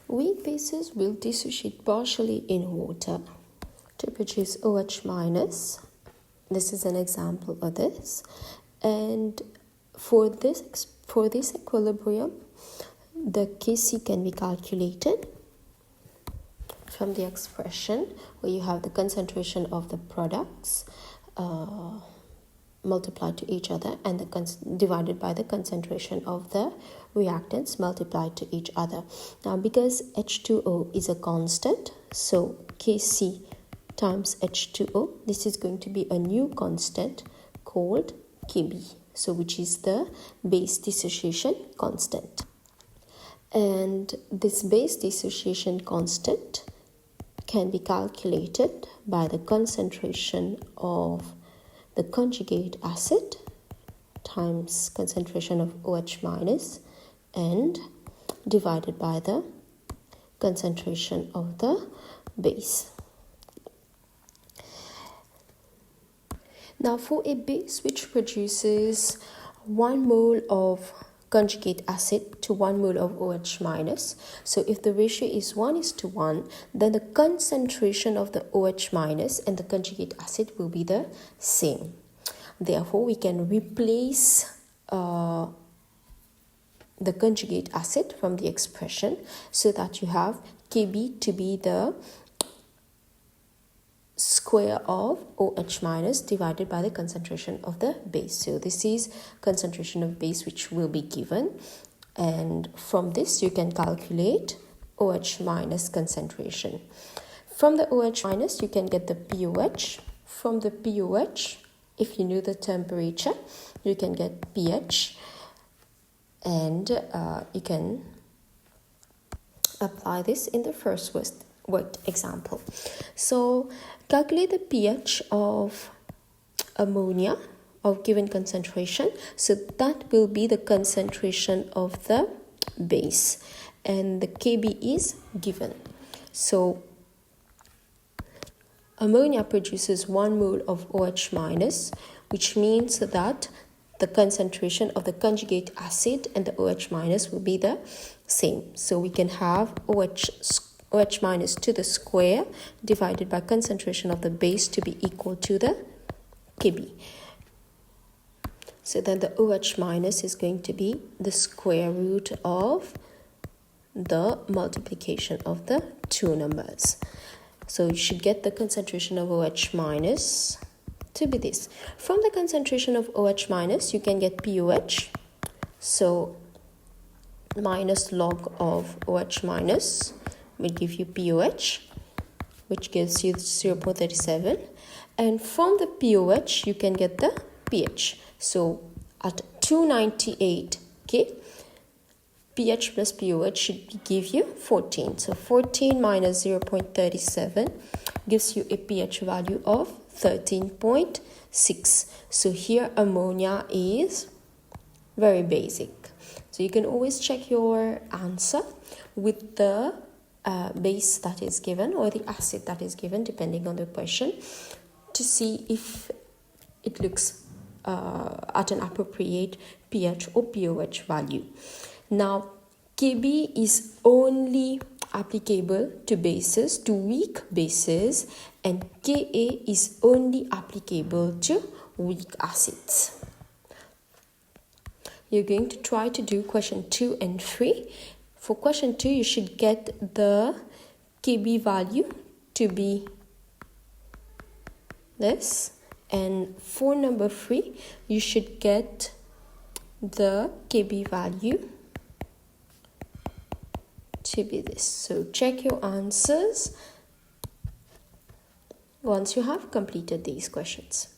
Weak bases will dissociate partially in water to produce OH minus. This is an example of this. And for this equilibrium, the Kc can be calculated from the expression where you have the concentration of the products multiplied to each other and divided by the concentration of the reactants multiplied to each other. Now, because H2O is a constant, so Kc times H2O, this is going to be a new constant called Kb, so which is the base dissociation constant. And this base dissociation constant can be calculated by the concentration of the conjugate acid times concentration of OH minus and divided by the concentration of the base. Now, for a base which produces 1 mole of conjugate acid to 1 mole of OH minus, so if the ratio is 1:1, then the concentration of the OH minus and the conjugate acid will be the same. Therefore, we can replace the conjugate acid from the expression so that you have Kb to be the square of OH minus divided by the concentration of the base. So this is concentration of base which will be given, and from this you can calculate OH minus concentration. From the OH minus you can get the POH. From the POH, if you know the temperature, you can get pH, and you can apply this in the first worked example. So calculate the pH of ammonia of given concentration. So that will be the concentration of the base, and the Kb is given. So ammonia produces 1 mole of OH minus, which means that the concentration of the conjugate acid and the OH minus will be the same. So we can have OH minus to the square divided by concentration of the base to be equal to the Kb. So then the OH minus is going to be the square root of the multiplication of the two numbers. So you should get the concentration of OH minus to be this. From the concentration of OH minus, you can get POH. So minus log of OH minus will give you POH, which gives you 0.37. And from the POH, you can get the pH. So at 298 K, pH plus POH should give you 14. So 14 minus 0.37 gives you a pH value of 13.6. So here ammonia is very basic. So you can always check your answer with the base that is given or the acid that is given depending on the question to see if it looks at an appropriate pH or POH value. Now, Kb is only applicable to bases, to weak bases, and Ka is only applicable to weak acids. You're going to try to do question 2 and 3. For question 2, you should get the Kb value to be this, and for number 3, you should get the Kb value to be this. So check your answers once you have completed these questions.